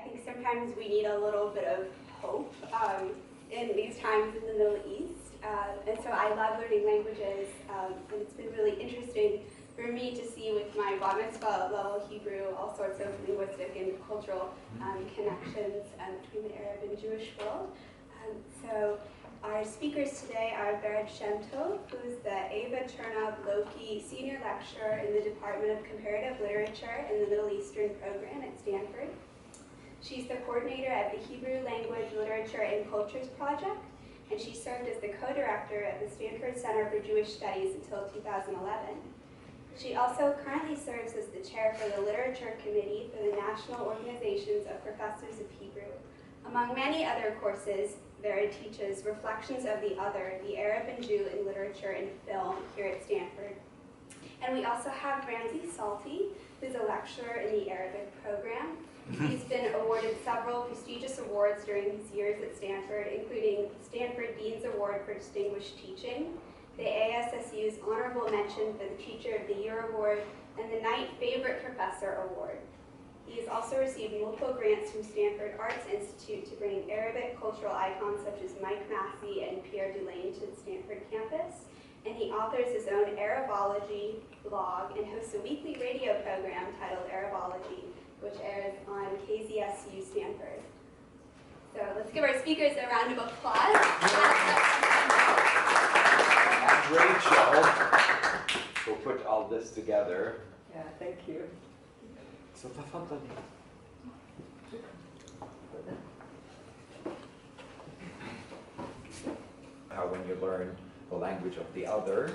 I think sometimes we need a little bit of hope in these times in the Middle East. And so I love learning languages, and it's been really interesting for me to see with my bar mitzvah level Hebrew all sorts of linguistic and cultural connections between the Arab and Jewish world. So our speakers today are Shemtov, who's the Ava Chernow-Loki Senior Lecturer in the Department of Comparative Literature in the Middle Eastern Program at Stanford. She's the coordinator of the Hebrew Language, Literature, and Cultures Project, and she served as the co-director at the Stanford Center for Jewish Studies until 2011. She also currently serves as the chair for the Literature Committee for the National Organizations of Professors of Hebrew. Among many other courses, Vera teaches Reflections of the Other, the Arab and Jew in Literature and Film here at Stanford. And we also have Ramzi Salti, who's a lecturer in the Arabic program. He's been awarded several prestigious awards during his years at Stanford, including Stanford Dean's Award for Distinguished Teaching, the ASSU's Honorable Mention for the Teacher of the Year Award, and the Knight Favorite Professor Award. He has also received multiple grants from Stanford Arts Institute to bring Arabic cultural icons such as Mike Massey and Pierre Delaine to the Stanford campus. And he authors his own Arabology blog and hosts a weekly radio program titled Arabology, which airs on KZSU Stanford. So let's give our speakers a round of applause. Rachel will put all this together. Yeah, thank you. So تفضلي. How when you learn the language of the other,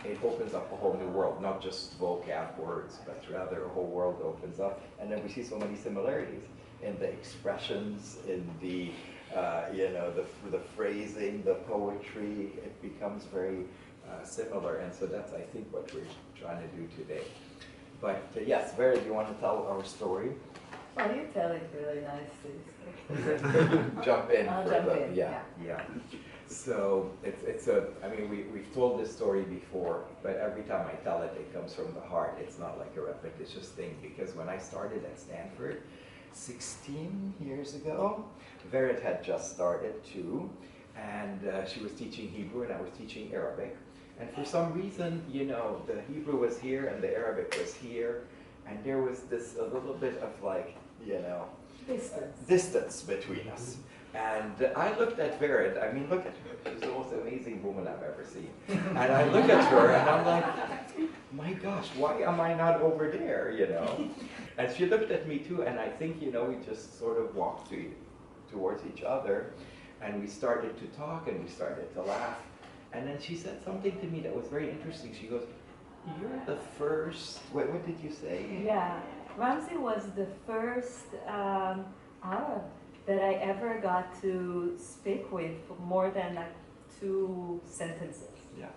it opens up a whole new world, not just vocab words, but rather a whole world opens up. And then we see so many similarities in the expressions, in the, the phrasing, the poetry. It becomes very similar. And so that's, I think, what we're trying to do today. But yes, Vera, do you want to tell our story? Oh, you tell it really nicely. Jump in. I'll jump in. Yeah. So we've told this story before, but every time I tell it, it comes from the heart. It's not like a repetitious thing, because when I started at Stanford 16 years ago, Vera had just started too, and she was teaching Hebrew and I was teaching Arabic. And for some reason, the Hebrew was here and the Arabic was here, and there was this a little bit of like, distance between us. And I looked at Vera, I mean, look at her. She's the most amazing woman I've ever seen. And I look at her and I'm like, my gosh, why am I not over there, And she looked at me too, and I think, we just sort of walked towards each other, and we started to talk and we started to laugh. And then she said something to me that was very interesting. She goes, you're the first, what did you say? Yeah, Ramzi was the first Arab that I ever got to speak with for more than like 2 sentences. Yeah.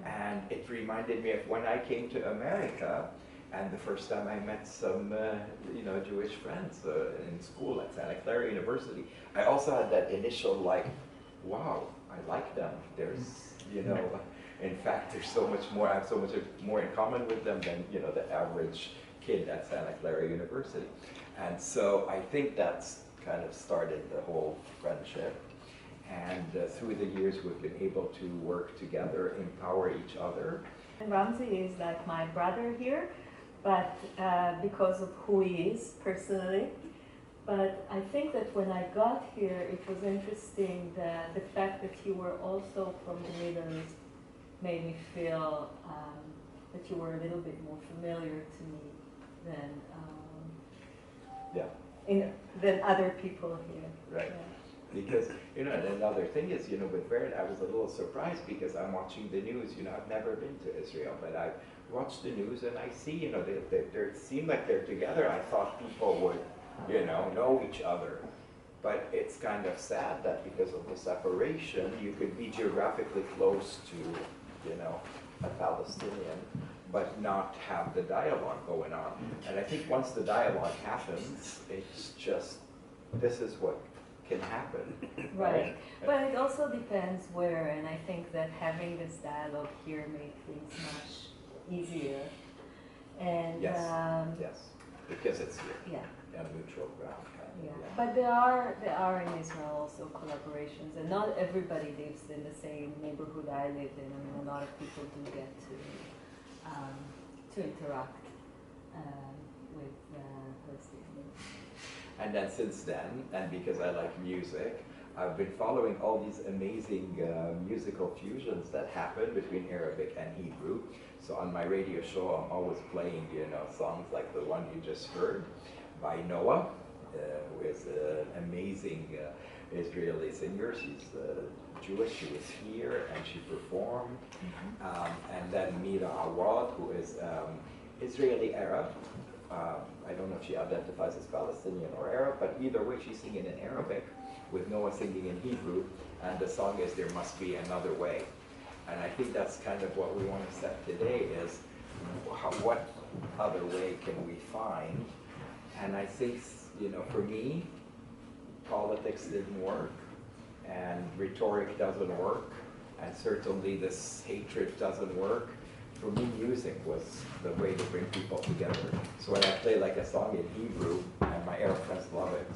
And it reminded me of when I came to America, and the first time I met some, Jewish friends in school at Santa Clara University. I also had that initial like, wow, I like them. There's, in fact, there's so much more. I have so much more in common with them than, the average kid at Santa Clara University. And so I think that's kind of started the whole friendship. And through the years, we've been able to work together, empower each other. And Ramzi is like my brother here, but because of who he is personally. But I think that when I got here, it was interesting that the fact that you were also from the Middle East made me feel that you were a little bit more familiar to me than other people here. Right. Yeah. Because, and another thing is, with Vera, I was a little surprised because I'm watching the news. I've never been to Israel, but I watched the news and I see, they seem like they're together. I thought people would, know each other. But it's kind of sad that because of the separation, you could be geographically close to, a Palestinian, but not have the dialogue going on. And I think once the dialogue happens, it's just, this is what can happen. Right. But it also depends where, and I think that having this dialogue here made things much easier. And yes. because it's here, Yeah. a neutral ground kind of. Yeah. But there are in Israel also collaborations, and not everybody lives in the same neighborhood I live in. I mean, a lot of people do get to interact with Palestinians. And then since then, and because I like music, I've been following all these amazing musical fusions that happen between Arabic and Hebrew. So on my radio show, I'm always playing, songs like the one you just heard by Noah, who is an amazing Israeli singer. She's Jewish. She was here and she performed. And then Mira Awad, who is Israeli Arab. I don't know if she identifies as Palestinian or Arab, but either way, she's singing in Arabic with Noah singing in Hebrew, and the song is There Must Be Another Way. And I think that's kind of what we want to set today is, what other way can we find? And I think, for me, politics didn't work, and rhetoric doesn't work, and certainly this hatred doesn't work. For me, music was the way to bring people together. So when I play like a song in Hebrew, and my Arab friends love it,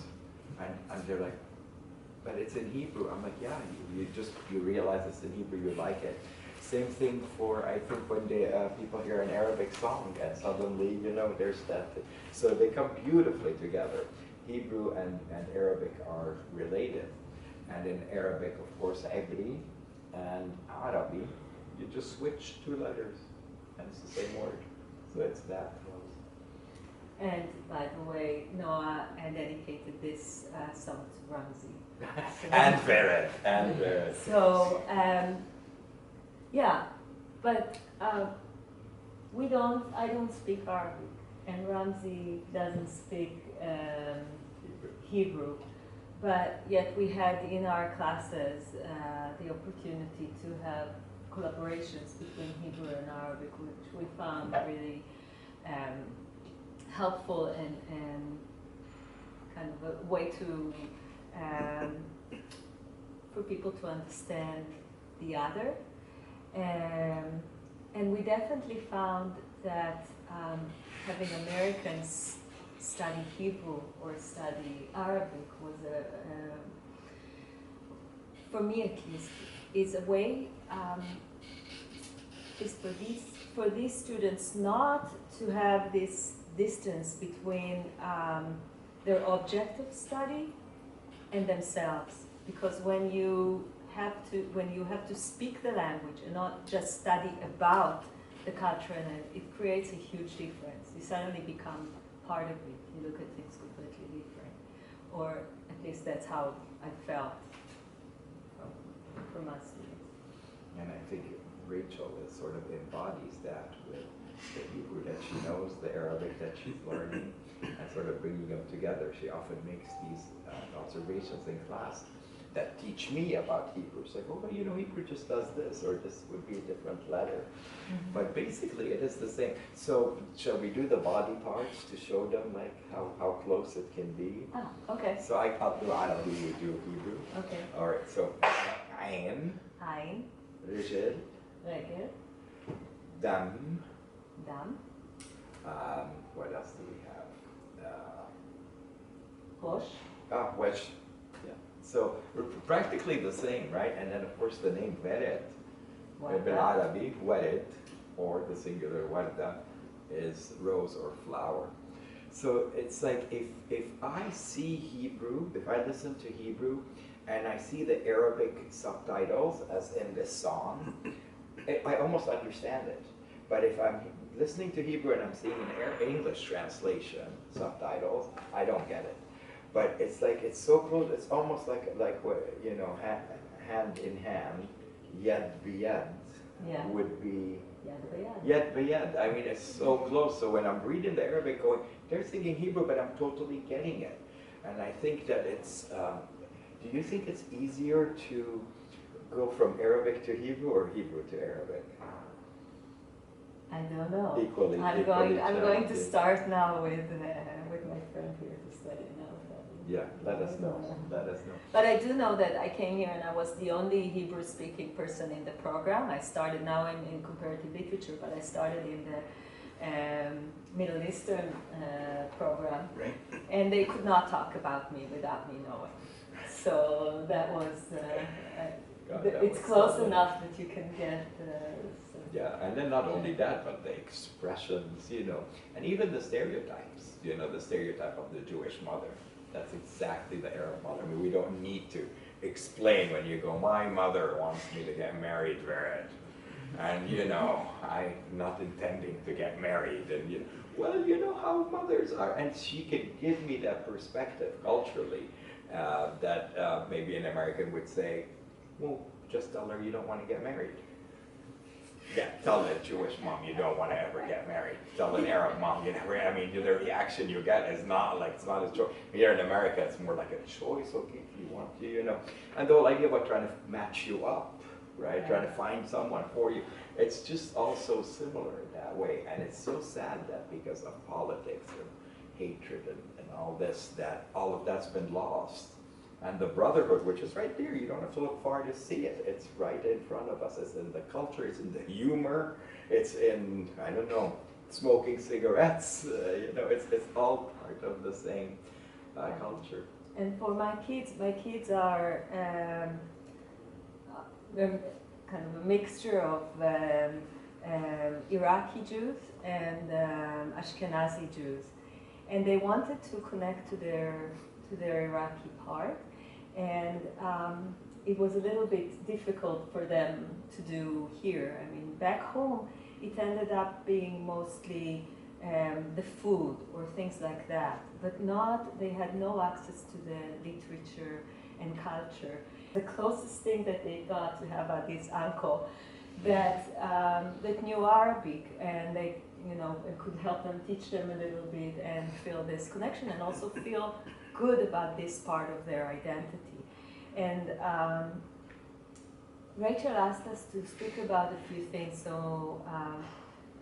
and they're like, but it's in Hebrew. I'm like, yeah, you realize it's in Hebrew, you like it. Same thing for, I think, when people hear an Arabic song, and suddenly, there's that. So they come beautifully together. Hebrew and Arabic are related. And in Arabic, of course, Ibri and Arabi, you just switch 2 letters, and it's the same word. So it's that close. And by the way, Noah dedicated this song to Ramzi. and Vered. So, yeah, but I don't speak Arabic, and Ramzi doesn't speak Hebrew. But yet we had in our classes the opportunity to have collaborations between Hebrew and Arabic, which we found really helpful and kind of a way to for people to understand the other. And we definitely found that having Americans study Hebrew or study Arabic was for me at least, is a way is for these students not to have this distance between their objective study and themselves, because when you have to speak the language and not just study about the culture, and it creates a huge difference. You suddenly become part of it. You look at things completely different, or at least that's how I felt from my students. And I think Rachel sort of embodies that with the Hebrew that she knows, the Arabic that she's learning, and sort of bringing them together. She often makes these observations in class that teach me about Hebrew. It's like, oh, but Hebrew just does this, or this would be a different letter. But basically it is the same. So shall we do the body parts to show them like how close it can be? Ah, okay. So I'll do Arabi, you do Hebrew. Okay. All right, so Ain, Ain, Rijl, Regel, Dam. Dam, What else do we have? Rosh. Wesh. Yeah. So we're practically the same, right? And then of course the name Vered, Arabi, Wered, or the singular Warda, is rose or flower. So it's like if I see Hebrew, if I listen to Hebrew, and I see the Arabic subtitles, as in this song, I almost understand it. But if I'm listening to Hebrew and I'm seeing an English translation, subtitles, I don't get it. But it's like, it's so close, it's almost like hand in hand, yad b'yad would be yad b'yad. I mean, it's so close. So when I'm reading the Arabic going, they're thinking Hebrew, but I'm totally getting it. And I think that it's, do you think it's easier to go from Arabic to Hebrew or Hebrew to Arabic? I don't know. Equally. I'm going to start now with my friend here to study now. Yeah, let us know. Let us know. But I do know that I came here and I was the only Hebrew-speaking person in the program. I started now in comparative literature, but I started in the Middle Eastern program, Right. and they could not talk about me without me knowing. So that was, God, that it's was close so enough that you can get. Yeah, and then not only that, but the expressions, you know, and even the stereotypes, you know, the stereotype of the Jewish mother. That's exactly the Arab mother. I mean, we don't need to explain when you go, my mother wants me to get married, and you know, I'm not intending to get married, and you know, well, you know how mothers are, and she can give me that perspective culturally that maybe an American would say, well, just tell her you don't want to get married. Yeah, tell a Jewish mom you don't want to ever get married. Tell an Arab mom you never. I mean, the reaction you get is not like, it's not a choice. Here in America, it's more like a choice. Okay, if you want to, you know. And the whole idea about trying to match you up, right? Yeah. Trying to find someone for you. It's just all so similar in that way. And it's so sad that because of politics and hatred and all this, that all of that's been lost. And the brotherhood, which is right there, you don't have to look far to see it. It's right in front of us. It's in the culture, it's in the humor, it's in, I don't know, smoking cigarettes. You know, it's all part of the same culture. And for my kids are kind of a mixture of Iraqi Jews and Ashkenazi Jews. And they wanted to connect to their Iraqi part, and it was a little bit difficult for them to do here. I mean, back home, it ended up being mostly the food or things like that, but they had no access to the literature and culture. The closest thing that they got to have this uncle that knew Arabic, and they, you know, it could help them, teach them a little bit, and feel this connection, and also feel good about this part of their identity. And Rachel asked us to speak about a few things, so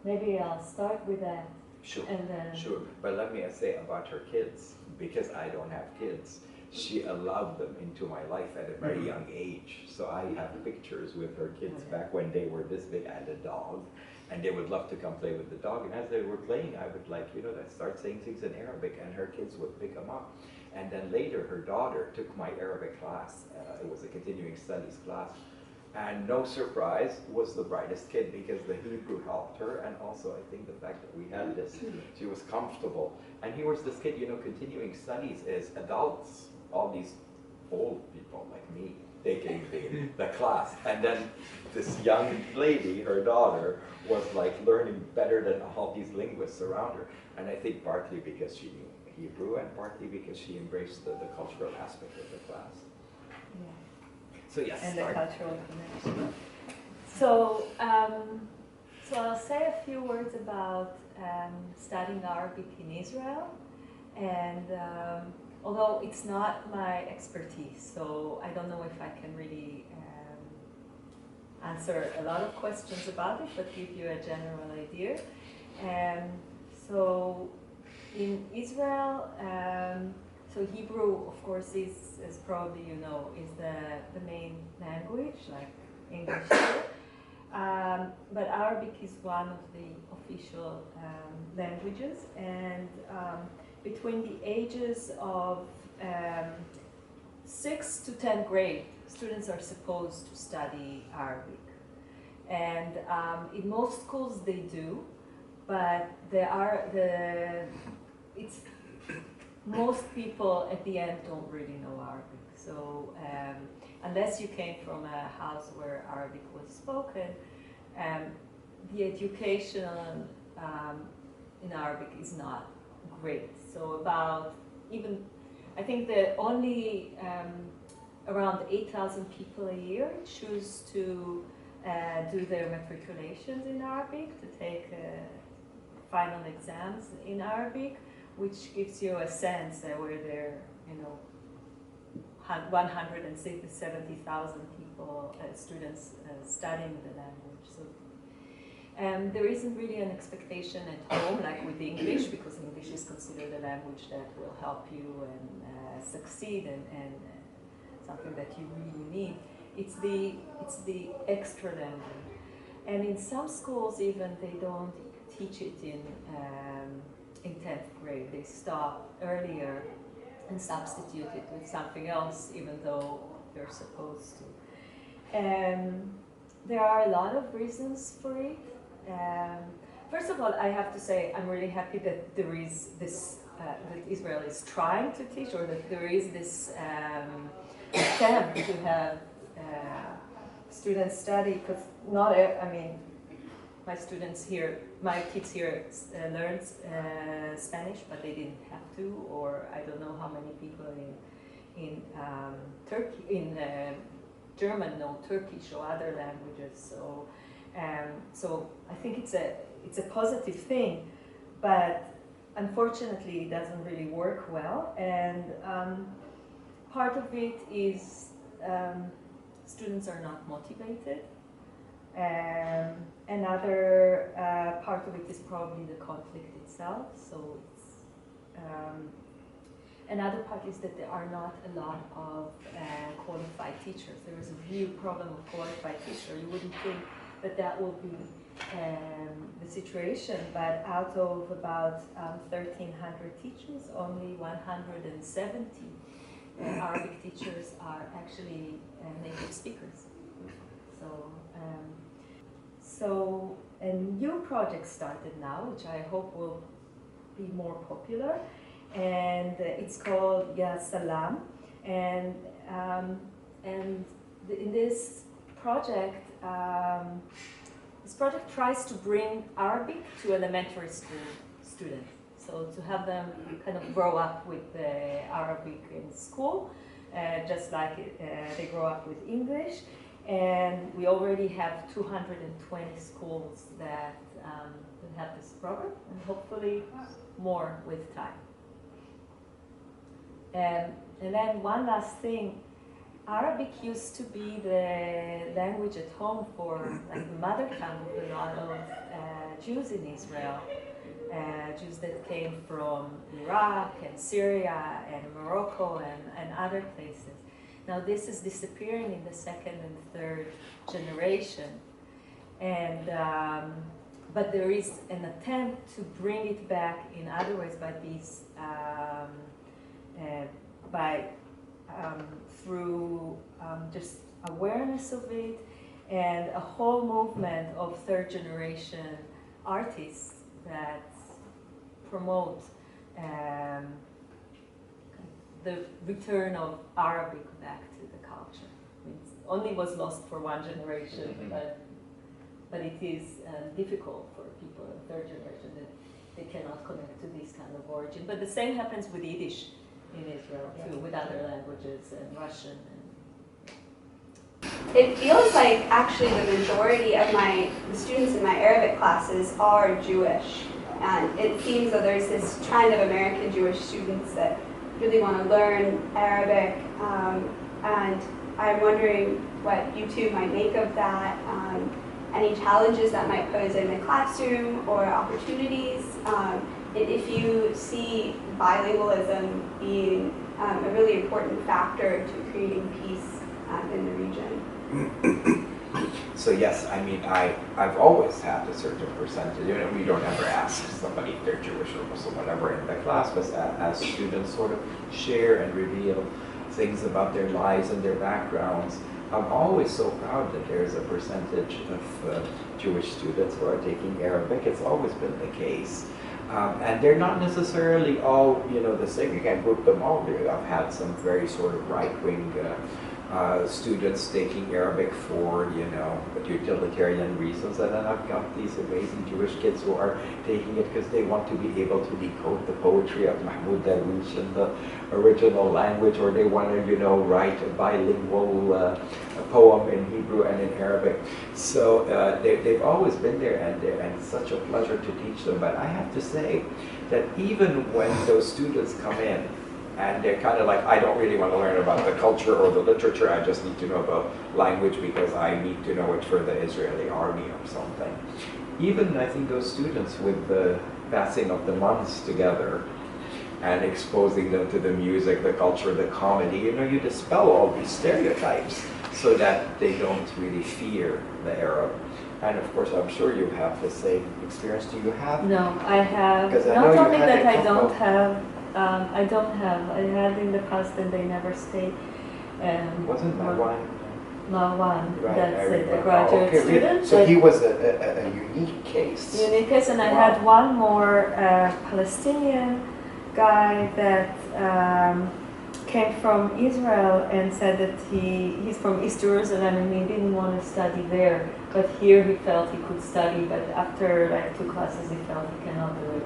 maybe I'll start with that. Sure, and then sure. But let me say about her kids, because I don't have kids. She allowed them into my life at a very young age. So I have pictures with her kids back when they were this big and a dog. And they would love to come play with the dog. And as they were playing, I would start saying things in Arabic, and her kids would pick them up. And then later, her daughter took my Arabic class. It was a continuing studies class. And no surprise, was the brightest kid, because the Hebrew helped her, and also I think the fact that we had this, she was comfortable. And here was this kid, you know, continuing studies is adults, all these old people like me, taking the class. And then this young lady, her daughter, was like learning better than all these linguists around her. And I think partly because she knew Hebrew, and partly because she embraced the cultural aspect of the class. yeah. So yes, And start. the cultural connection. So, so I'll say a few words about studying Arabic in Israel, and although it's not my expertise, so I don't know if I can really answer a lot of questions about it, but give you a general idea. So in Israel, so Hebrew, of course, is, as probably you know, is the main language, like English here. But Arabic is one of the official languages, and between the ages of 6 to 10th grade, students are supposed to study Arabic. And in most schools they do, but most people at the end don't really know Arabic. So unless you came from a house where Arabic was spoken, the education in Arabic is not great. So I think that only around 8,000 people a year choose to do their matriculations in Arabic, to take final exams in Arabic, which gives you a sense where there are, 170,000 people, students studying the language. So there isn't really an expectation at home, like with English, because English is considered a language that will help you and succeed and something that you really need. It's the extra language. And in some schools even, they don't teach it in 10th grade. They stop earlier and substitute it with something else, even though they're supposed to. There are a lot of reasons for it. First of all, I have to say I'm really happy that there is this, that Israel is trying to teach, or that there is this attempt to have students study, because not, I mean, my students here, my kids here learned Spanish, but they didn't have to, or I don't know how many people in Turkey, in German know Turkish or other languages. So, so I think it's a positive thing, but unfortunately it doesn't really work well. And part of it is students are not motivated. Another part of it is probably the conflict itself. So it's, another part is that there are not a lot of qualified teachers. There is a real problem of qualified teachers. You wouldn't think that that will be the situation, but out of about 1,300 teachers, only 170 Arabic teachers are actually native speakers. So a new project started now, which I hope will be more popular, and it's called Ya Salam, and in this project tries to bring Arabic to elementary school students, so to have them kind of grow up with Arabic in school, just like they grow up with English. And we already have 220 schools that have this program, and hopefully more with time. And then one last thing, Arabic used to be the language at home for, like, the mother tongue of a lot of Jews in Israel, Jews that came from Iraq and Syria and Morocco and other places. Now this is disappearing in the second and third generation, and but there is an attempt to bring it back in other ways by these through just awareness of it, and a whole movement of third generation artists that promote the return of Arabic back to the culture. It only was lost for one generation, but it is difficult for people in third generation that they cannot connect to this kind of origin. But the same happens with Yiddish in Israel too, with other languages and Russian. It feels like actually the majority of the students in my Arabic classes are Jewish, and it seems that there's this trend of American Jewish students that really want to learn Arabic, and I'm wondering what you two might make of that, any challenges that might pose in the classroom or opportunities, and if you see bilingualism being a really important factor to creating peace in the region. So yes, I mean, I've always had a certain percentage. You know, we don't ever ask somebody if they're Jewish or Muslim, whatever, in the class, but as students sort of share and reveal things about their lives and their backgrounds, I'm always so proud that there's a percentage of Jewish students who are taking Arabic. It's always been the case. And they're not necessarily all, you know, the same. You can't group them all. I've had some very sort of right-wing students taking Arabic for, you know, utilitarian reasons, and then I've got these amazing Jewish kids who are taking it because they want to be able to decode the poetry of Mahmoud Darwish in the original language, or they want to, you know, write a bilingual poem in Hebrew and in Arabic. So they've always been there, and it's such a pleasure to teach them. But I have to say that even when those students come in, and they're kind of like, I don't really want to learn about the culture or the literature, I just need to know about language because I need to know it for the Israeli army or something. Even, I think, those students with the passing of the months together and exposing them to the music, the culture, the comedy, you know, you dispel all these stereotypes so that they don't really fear the Arab. And of course, I'm sure you have the same experience. Do you have? No, I have, Because I know not you only had that a I couple- don't have, I had in the past and they never stayed. Wasn't my one? No one, Right, that's I it, a remember. graduate Okay, really? student. So but he was a unique case. unique case, and I Wow. had one more Palestinian guy that came from Israel and said that he's from East Jerusalem and he didn't want to study there, but here he felt he could study, but after like 2 classes he felt he cannot do it.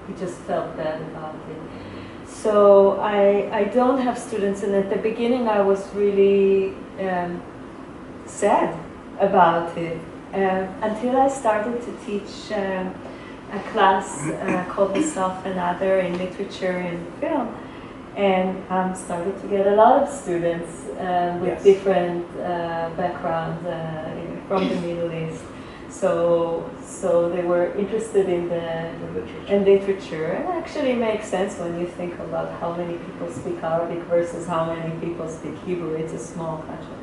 He just felt bad about it. So I don't have students, and at the beginning I was really sad about it until I started to teach a class called Myself and Other in literature and film, and started to get a lot of students with Yes. different backgrounds from the Middle East. So they were interested in literature, and actually it makes sense when you think about how many people speak Arabic versus how many people speak Hebrew. It's a small country.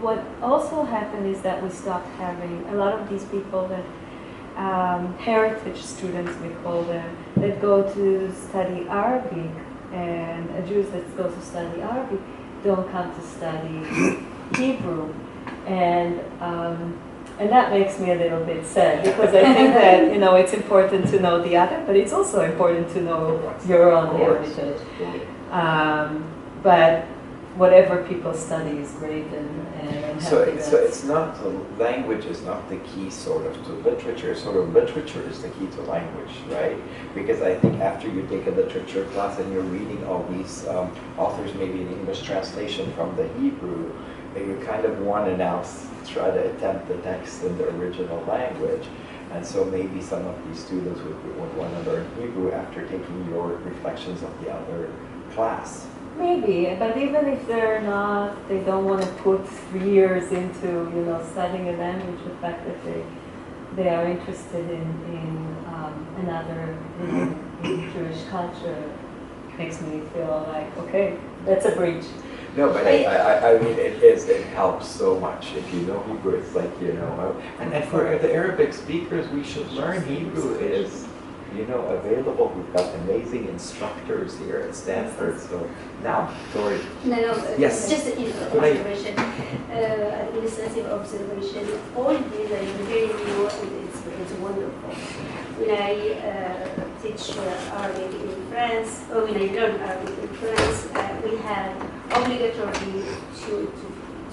What also happened is that we stopped having a lot of these people that heritage students, we call them, that go to study Arabic, and Jews that go to study Arabic don't come to study Hebrew, and that makes me a little bit sad, because I think that it's important to know the other, but it's also important to know your own heritage. But whatever people study is great, and So it's not, the language is not the key sort of to literature. Sort of literature is the key to language, right? Because I think after you take a literature class and you're reading all these authors, maybe an English translation from the Hebrew, you kind of want to now try to attempt the text in the original language. And so maybe some of these students would want to learn Hebrew after taking your reflections of the other class. Maybe, but even if they're not, they don't want to put 3 years into studying a language. The fact that they are interested in another in Jewish culture makes me feel like, okay, that's a breach. No, but I mean, it helps so much if you know Hebrew. It's like, and for the Arabic speakers, we should learn Hebrew. It is, available. We've got amazing instructors here at Stanford. So now, Tori. No, Yes. just an observation, administrative observation. All these are very new, and it's wonderful. When I teach Arabic in France, or when I learn Arabic in France, we have obligatory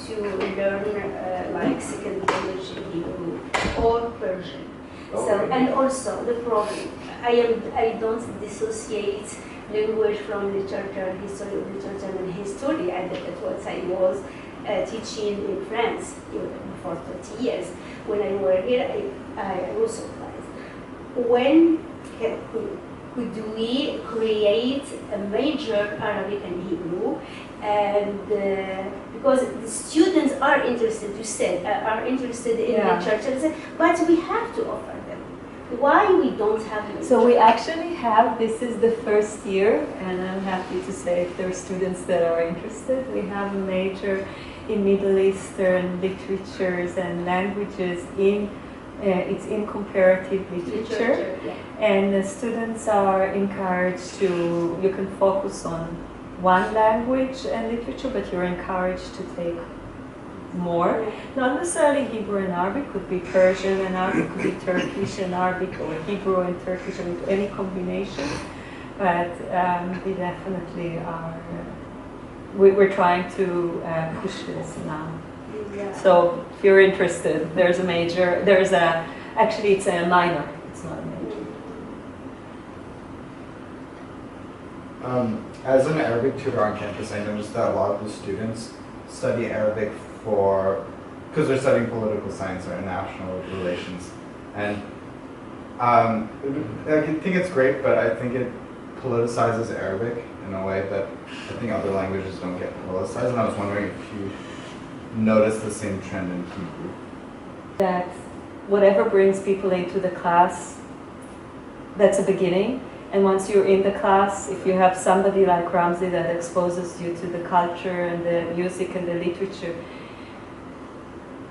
to learn like second language Hebrew or Persian. Oh, So, really? and also the problem, I don't dissociate language from literature, history of literature and history. And that's what I was teaching in France for 30 years. When I were here, I was surprised. When could we create a major Arabic and Hebrew? And because the students are interested to study, are interested in literature, but we have to offer them. Why we don't have literature? So we actually have, this is the first year, and I'm happy to say if there are students that are interested, we have a major in Middle Eastern literatures and languages it's in comparative literature. Yeah. And the students are encouraged to, you can focus on one language and literature, but you're encouraged to take more. Not necessarily Hebrew and Arabic, could be Persian and Arabic, could be Turkish and Arabic, or Hebrew and Turkish, or any combination. But we definitely are, we're trying to push this now. Yeah. So if you're interested, actually it's a minor, it's not a major. As an Arabic tutor on campus, I noticed that a lot of the students study Arabic because they're studying political science or international relations. And I think it's great, but I think it politicizes Arabic in a way that I think other languages don't get politicized. And I was wondering if you noticed the same trend in Hebrew. That whatever brings people into the class, that's a beginning. And once you're in the class, if you have somebody like Ramzi that exposes you to the culture and the music and the literature,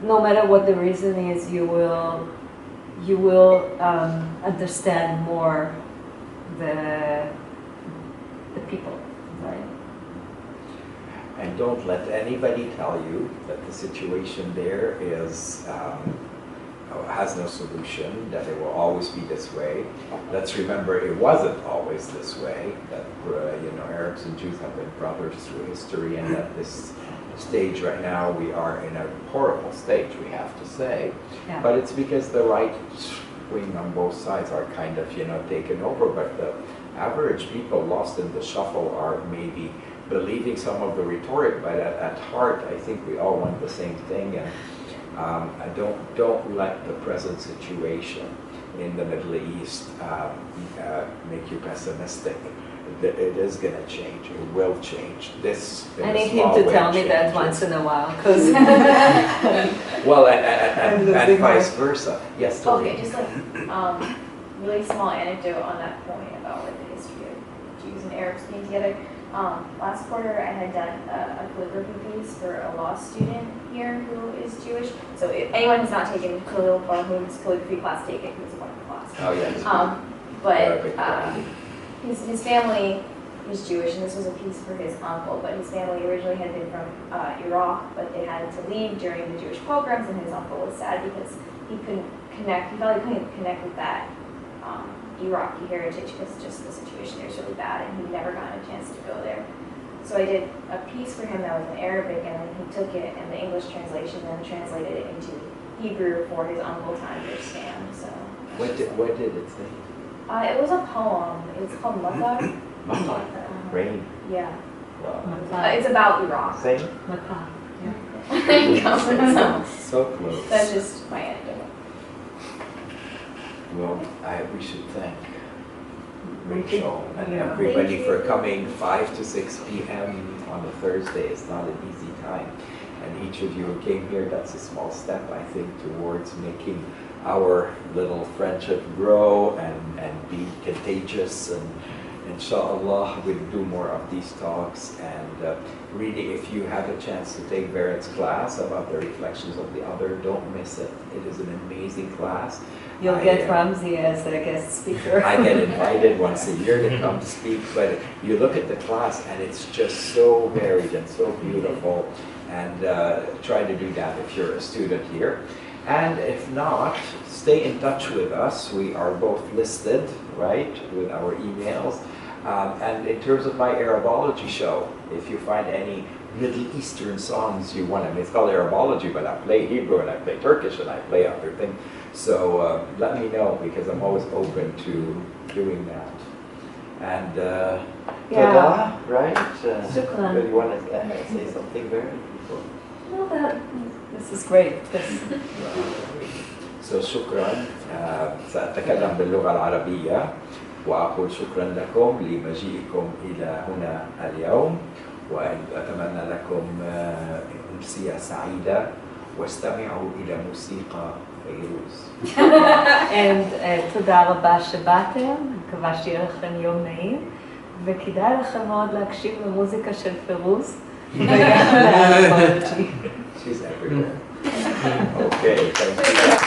no matter what the reason is, you will understand more the people, right? And don't let anybody tell you that the situation there is has no solution, that it will always be this way. Let's remember it wasn't always this way, that Arabs and Jews have been brothers through history, and at this stage right now we are in a horrible stage, we have to say. Yeah. But it's because the right wing on both sides are kind of taken over, but the average people lost in the shuffle are maybe believing some of the rhetoric, but at heart I think we all want the same thing. And don't let the present situation in the Middle East make you pessimistic. It is going to change. It will change. This I need him to tell me that once in a while, because well, and vice versa. Yes, totally. Okay, just like really small anecdote on that point about like the history of Jews and Arabs being together. Last quarter, I had done a calligraphy piece for a law student here who is Jewish. So if anyone who's not taken calligraphy class, take it. It's a wonderful class. Oh yes. But his family is Jewish, and this was a piece for his uncle. But his family originally had been from Iraq, but they had to leave during the Jewish pogroms, and his uncle was sad because he couldn't connect. He felt he couldn't connect with that Iraqi heritage because just the situation there is really bad, and he never got a chance to go there. So I did a piece for him that was in Arabic, and then he took it and the English translation, and then translated it into Hebrew for his uncle to understand. So What did it say? it was a poem. It's called Matar. Matar. Rain. Yeah. Wow. It's about Iraq. Same. There you go. So close. That's just my anecdote. Well, we should thank Rachel and Yeah. everybody for coming 5 to 6 p.m. on a Thursday. It's not an easy time. And each of you who came here, that's a small step, I think, towards making our little friendship grow and be contagious. And inshallah, we'll do more of these talks. And really, if you have a chance to take Barrett's class about the reflections of the other, don't miss it. It is an amazing class. you'll get Ramzi as a guest speaker. I get invited once a year to come speak, but you look at the class and it's just so varied and so beautiful. And try to do that if you're a student here. And if not, stay in touch with us. We are both listed, right, with our emails. And in terms of my Arabology show, if you find any Middle Eastern songs you want, I mean, it's called Arabology, but I play Hebrew and I play Turkish and I play other things. So let me know, because I'm always open to doing that. And tada, right? Shukran. Do you want to say something there? No, this is great. So شكرا. سأتكلم باللغة العربية وأقول شكرا لكم لمجيئكم إلى هنا اليوم، وأتمنى لكم أمسية سعيدة، واستمعوا إلى موسيقى فيروز. תודה רבה שבאתם, מקווה שיהיה לכם יום נעים, וכדאי לכם מאוד להקשיב למוזיקה של פירוז. She's everywhere. Okay, thank you.